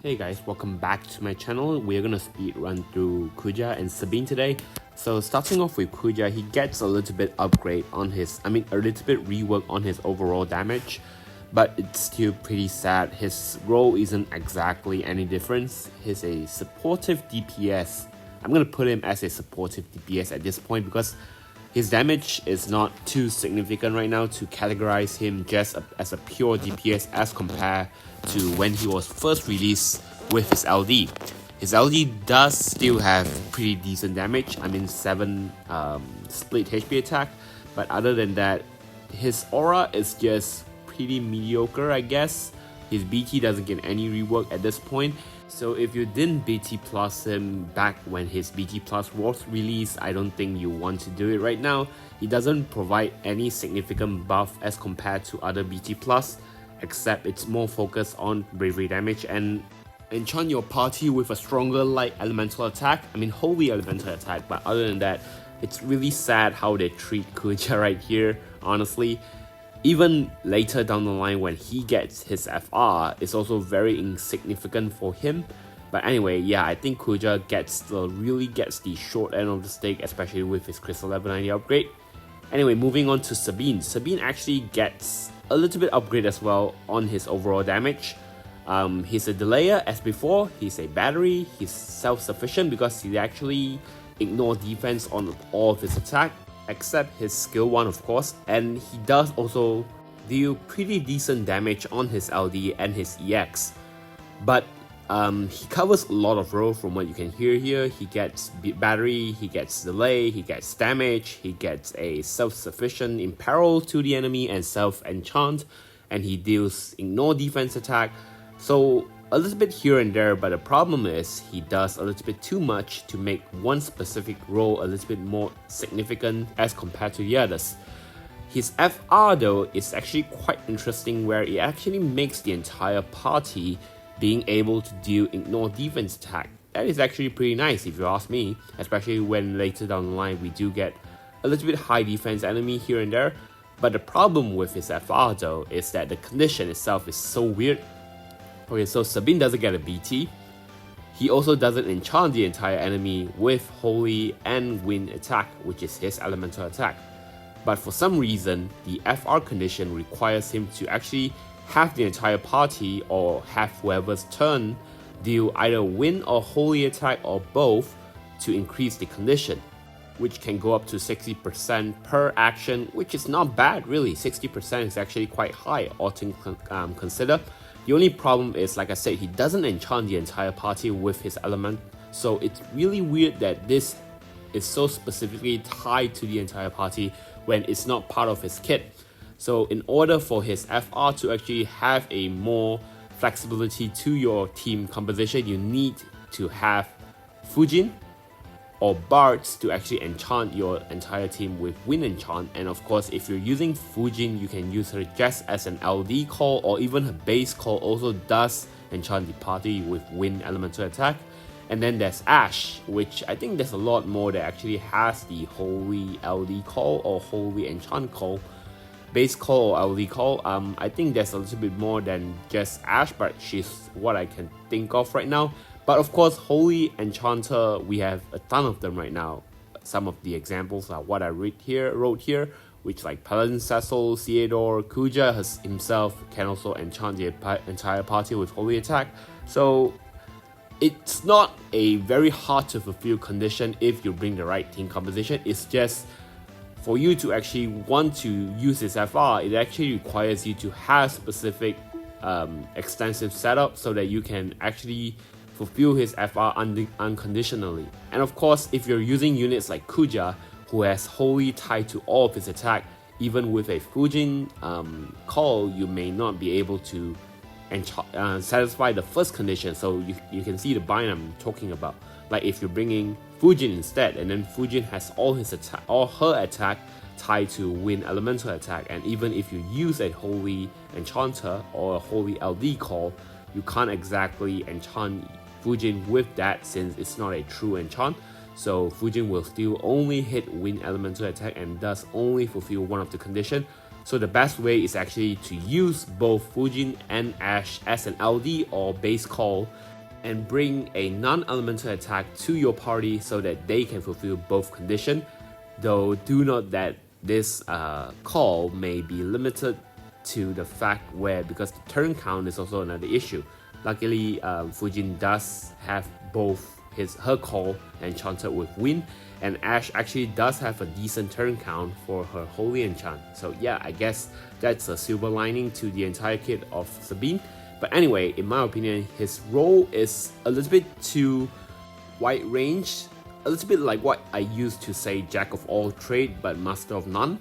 Hey guys, welcome back to my channel. We're gonna speed run through Kuja and Sabin today. So starting off with Kuja, he gets a little bit upgrade on his, a little bit rework on his overall damage, but it's still pretty sad. His role isn't exactly any difference. He's a supportive DPS. I'm gonna put him as a supportive DPS at this point because his damage is not too significant right now to categorize him just as a pure DPS as compared to when he was first released with his LD. His LD does still have pretty decent damage, 7 split HP attack, but other than that, his aura is just pretty mediocre, I guess. His BT doesn't get any rework at this point, so if you didn't BT plus him back when his BT plus was released, I don't think you want to do it right now. He doesn't provide any significant buff as compared to other BT plus, except it's more focused on bravery damage and enchant your party with a stronger light elemental attack, holy elemental attack, but other than that, it's really sad how they treat Kuja right here, honestly. Even later down the line when he gets his FR, it's also very insignificant for him. But anyway, yeah, I think Kuja really gets the short end of the stick, especially with his Crystal Level 90 upgrade. Anyway, moving on to Sabin. Sabin actually gets a little bit upgrade as well on his overall damage. He's a delayer as before, he's a battery, he's self-sufficient because he actually ignores defense on all of his attack, except his skill 1 of course, and he does also deal pretty decent damage on his LD and his EX. But he covers a lot of role from what you can hear here. He gets battery, he gets delay, he gets damage, he gets a self-sufficient imperil to the enemy and self-enchant, and he deals ignore defense attack. So a little bit here and there, but the problem is he does a little bit too much to make one specific role a little bit more significant as compared to the others. His FR though is actually quite interesting, where it actually makes the entire party being able to deal ignore defense attack. That is actually pretty nice if you ask me, especially when later down the line we do get a little bit high defense enemy here and there. But the problem with his FR though is that the condition itself is so weird. Okay, so Sabin doesn't get a BT. He also doesn't enchant the entire enemy with Holy and Wind attack, which is his elemental attack. But for some reason, the FR condition requires him to actually have the entire party or have whoever's turn deal either Wind or Holy attack or both to increase the condition, which can go up to 60% per action, which is not bad really. 60% is actually quite high, all things consider. The only problem is, like I said, he doesn't enchant the entire party with his element, so it's really weird that this is so specifically tied to the entire party when it's not part of his kit. So in order for his FR to actually have a more flexibility to your team composition, you need to have Fujin or Partt to actually enchant your entire team with Wind enchant. And of course, if you're using Fujin, you can use her just as an LD call, or even her base call also does enchant the party with Wind elemental attack. And then there's Ash, which I think there's a lot more that actually has the Holy LD call or Holy enchant call. Base call or LD call, I think there's a little bit more than just Ash, but she's what I can think of right now. But of course, Holy Enchanter, we have a ton of them right now. Some of the examples are what I wrote here, which like Paladin Cecil, Theodore, Kuja himself can also enchant the entire party with Holy attack. So it's not a very hard to fulfill condition if you bring the right team composition. It's just for you to actually want to use this FR, it actually requires you to have specific extensive setup so that you can actually fulfill his FR unconditionally. And of course, if you're using units like Kuja, who has Holy tied to all of his attack, even with a Fujin call, you may not be able to satisfy the first condition. So you can see the bind I'm talking about. Like if you're bringing Fujin instead, and then Fujin has all her attack tied to Wind elemental attack, and even if you use a Holy enchanter or a Holy LD call, you can't exactly enchant Fujin with that since it's not a true enchant. So Fujin will still only hit Wind elemental attack and thus only fulfill one of the condition. So the best way is actually to use both Fujin and Ash as an LD or base call and bring a non-elemental attack to your party so that they can fulfill both conditions. Though do note that this call may be limited to the fact where, because the turn count is also another issue. Luckily, Fujin does have both her call enchanted with wind, and Ash actually does have a decent turn count for her holy enchant. So yeah, I guess that's a silver lining to the entire kit of Sabin. But anyway, in my opinion, his role is a little bit too wide range, a little bit like what I used to say jack of all trade but master of none.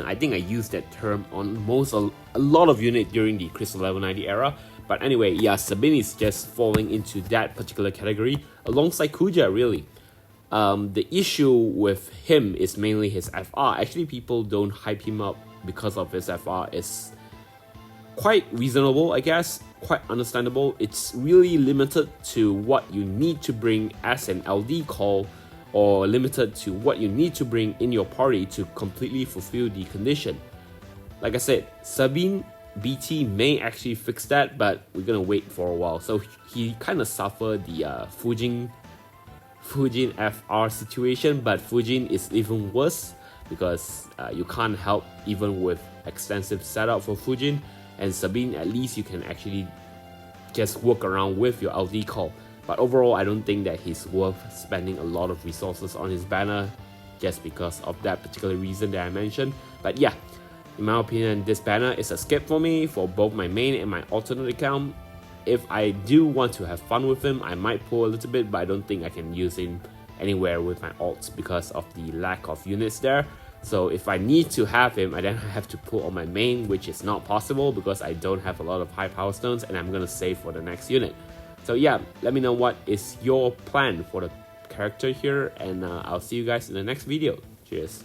I think I used that term on a lot of units during the Crystal Level 90 era. But anyway, yeah, Sabin is just falling into that particular category alongside Kuja, really. The issue with him is mainly his FR. Actually, people don't hype him up because of his FR. It's quite reasonable, I guess, quite understandable. It's really limited to what you need to bring as an LD call, or limited to what you need to bring in your party to completely fulfill the condition. Like I said, Sabin BT may actually fix that, but we're gonna wait for a while. So he kind of suffered the Fujin FR situation, but Fujin is even worse because you can't help even with extensive setup for Fujin, and Sabin, at least you can actually just work around with your LD call. But overall, I don't think that he's worth spending a lot of resources on his banner just because of that particular reason that I mentioned. But yeah, in my opinion, this banner is a skip for me for both my main and my alternate account. If I do want to have fun with him, I might pull a little bit, but I don't think I can use him anywhere with my alts because of the lack of units there. So if I need to have him, I then have to pull on my main, which is not possible because I don't have a lot of high power stones, and I'm gonna save for the next unit. So yeah, let me know what is your plan for the character here, and I'll see you guys in the next video. Cheers.